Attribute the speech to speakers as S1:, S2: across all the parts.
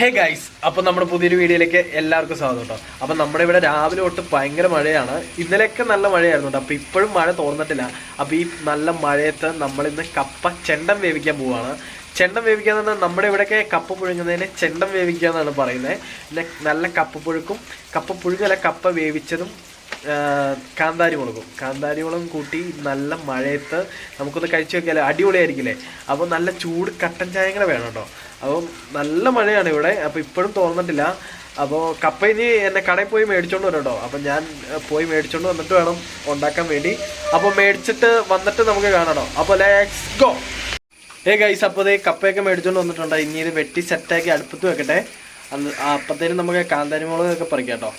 S1: Hey guys, അപ്പോൾ നമ്മുടെ പുതിയൊരു വീഡിയോയിലേക്ക് എല്ലാവർക്കും സ്വാഗതം കേട്ടോ. അപ്പം നമ്മുടെ ഇവിടെ രാവിലെ തൊട്ട് ഭയങ്കര മഴയാണ്. ഇന്നലെയൊക്കെ നല്ല മഴയായിരുന്നു കേട്ടോ. അപ്പോൾ ഇപ്പോഴും മഴ തോർന്നിട്ടില്ല. അപ്പോൾ ഈ നല്ല മഴയത്ത് നമ്മളിന്ന് ചെണ്ടം വേവിക്കാൻ പോവുകയാണ്. ചെണ്ടം വേവിക്കുക എന്ന് പറഞ്ഞാൽ നമ്മുടെ ഇവിടെയൊക്കെ കപ്പ പുഴുങ്ങുന്നതിന് ചെണ്ടം വേവിക്കുക എന്നാണ് പറയുന്നത്. പിന്നെ നല്ല കപ്പ പുഴുങ്ങല്ല, കപ്പ വേവിച്ചതും കാന്താരി മുളകും കൂട്ടി നല്ല മഴയത്ത് നമുക്കൊന്ന് കഴിച്ചു വെക്കാമല്ലോ, അടിപൊളിയായിരിക്കില്ലേ. അപ്പോൾ നല്ല ചൂട് കട്ടൻ ചായങ്ങൾ വേണം കേട്ടോ. അപ്പോൾ നല്ല മഴയാണ് ഇവിടെ. അപ്പോൾ ഇപ്പോഴും തോന്നിട്ടില്ല. അപ്പോൾ കപ്പ ഇനി എന്നെ കടയിൽ പോയി മേടിച്ചോണ്ട് വരും കേട്ടോ. അപ്പം ഞാൻ പോയി മേടിച്ചോണ്ട് വന്നിട്ട് വേണം ഉണ്ടാക്കാൻ വേണ്ടി. അപ്പോൾ മേടിച്ചിട്ട് വന്നിട്ട് നമുക്ക് കാണണം. അപ്പോൾ ലെറ്റ്സ് ഗോ. ഗൈസ്, അപ്പോൾ കപ്പയൊക്കെ മേടിച്ചോണ്ട് വന്നിട്ടുണ്ട്. ഇനി ഇത് വെട്ടി സെറ്റാക്കി അടുപ്പത്ത് വെക്കട്ടെ. അപ്പത്തേനും നമുക്ക് കാന്താരി മുളകൊക്കെ പറിക്കാം കേട്ടോ.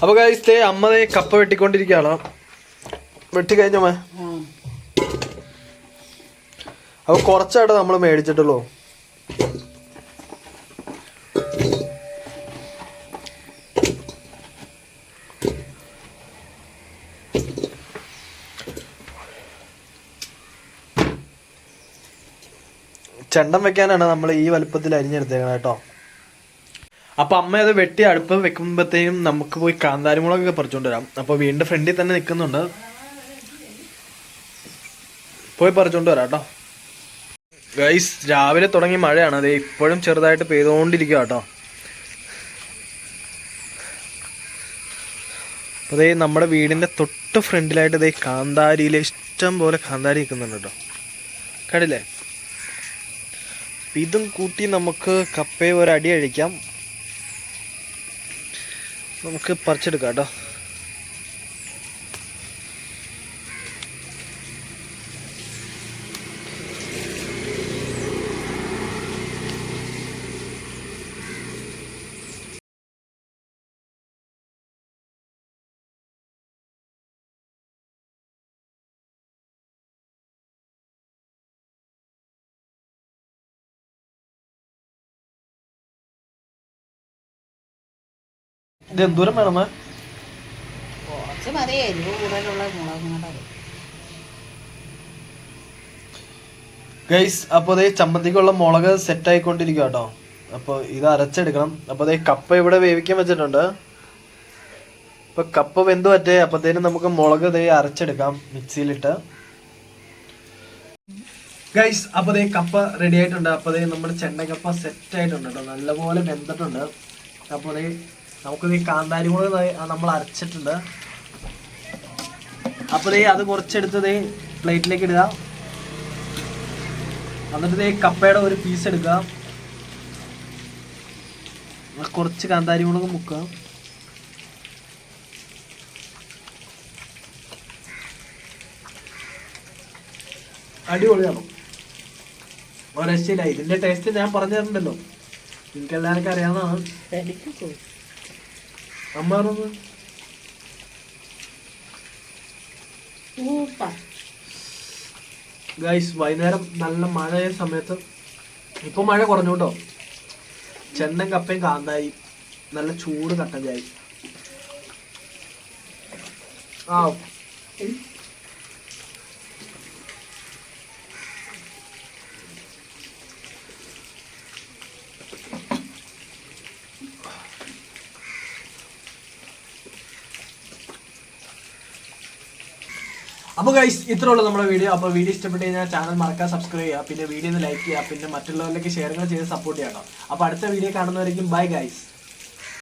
S1: അപ്പോൾ ഗൈസ്, അമ്മ കപ്പ വെട്ടിക്കൊണ്ടിരിക്കുകയാണ്. വെട്ടി കഴിഞ്ഞമ്മ. അപ്പോൾ കുറച്ചായിട്ട് നമ്മൾ മേടിച്ചിട്ടുള്ളൂ. ചെണ്ടം വെക്കാനാണ് നമ്മൾ ഈ വലുപ്പത്തിൽ അരിഞ്ഞെടുത്തേക്കണം കേട്ടോ. അപ്പോൾ അമ്മ അത് വെട്ടി അടുപ്പ് വെക്കുമ്പോഴത്തേക്കും നമുക്ക് പോയി കാന്താരിമുളകൊക്കെ പറിച്ചുകൊണ്ട് വരാം. അപ്പോൾ വീണ്ടും ഫ്രണ്ടിൽ തന്നെ നിൽക്കുന്നുണ്ട്, പോയി പറിച്ചുകൊണ്ട് വരാം കേട്ടോ. ഗൈസ്, രാവിലെ തുടങ്ങി മഴയാണ്. അത് ഇപ്പോഴും ചെറുതായിട്ട് പെയ്തുകൊണ്ടിരിക്കുക കേട്ടോ. അപ്പോൾ നമ്മുടെ വീടിൻ്റെ തൊട്ട് ഫ്രണ്ടിലായിട്ട് കാന്താരിയിലെ ഇഷ്ടം പോലെ കാന്താരി നിൽക്കുന്നുണ്ട് കേട്ടോ. കണ്ടില്ലേ? ഇതും കൂട്ടി നമുക്ക് കപ്പയെ ഒരടി അഴിക്കാം. നമുക്ക് പറിച്ചെടുക്കാം കേട്ടോ. ഇത് എന്തോരം വേണമേ? ഗൈസ്, അപ്പോൾ ചമ്മന്തിക്കുള്ള മുളക് സെറ്റ് ആയിക്കൊണ്ടിരിക്കുക കേട്ടോ. അപ്പോൾ ഇത് അരച്ചെടുക്കണം. അപ്പോൾ കപ്പ ഇവിടെ വേവിക്കാൻ വെച്ചിട്ടുണ്ട്. ഇപ്പൊ കപ്പ വെന്ത് പറ്റേ. അപ്പത്തേനും നമുക്ക് മുളക് അരച്ചെടുക്കാം മിക്സിയിലിട്ട്. ഗൈസ്, അപ്പോൾ കപ്പ റെഡി ആയിട്ടുണ്ട്. അപ്പോൾ നമ്മുടെ ചെണ്ടക്കപ്പ സെറ്റ് ആയിട്ടുണ്ട് കേട്ടോ. നല്ലപോലെ വെന്തിട്ടുണ്ട്. അപ്പോൾ നമുക്ക് കാന്താരി മുളക് നമ്മൾ അരച്ചിട്ടുണ്ട്. അപ്പോൾ അത് കുറച്ചെടുത്ത് പ്ലേറ്റിലേക്ക് ഇടുക. എന്നിട്ട് കപ്പയുടെ ഒരു പീസ് എടുക്കുക. കുറച്ച് കാന്താരി മുളക് മുക്കുക. അടിപൊളിയാണ്, ഒരു രക്ഷയില്ല. ഇതിന്റെ ടേസ്റ്റ് ഞാൻ പറഞ്ഞു തരണ്ടല്ലോ, നിങ്ങൾക്ക് എല്ലാവർക്കും അറിയാവുന്നതാണ്. അമ്മ പറഞ്ഞത് ഗൈസ്, വൈകുന്നേരം നല്ല മഴയ സമയത്ത്, ഇപ്പൊ മഴ കുറഞ്ഞു കേട്ടോ, ചെണ്ടൻ കപ്പയും കാന്താരി നല്ല ചൂട് കട്ടൻ ചായ. അപ്പോൾ ഗൈസ്, ഇത്രേ ഉള്ളൂ നമ്മുടെ വീഡിയോ. അപ്പോൾ വീഡിയോ ഇഷ്ടപ്പെട്ട് കഴിഞ്ഞാൽ ചാനൽ മറക്കാൻ സബ്സ്ക്രൈബ് ചെയ്യുക. പിന്നെ വീഡിയോ ഒന്ന് ലൈക്ക് ചെയ്യുക. പിന്നെ മറ്റുള്ളവരിലേക്ക് ഷെയറുകൾ ചെയ്ത് സപ്പോർട്ട് ചെയ്യണം. അപ്പോൾ അടുത്ത വീഡിയോ കാണുന്നവരേക്കും ബൈ ഗൈസ്.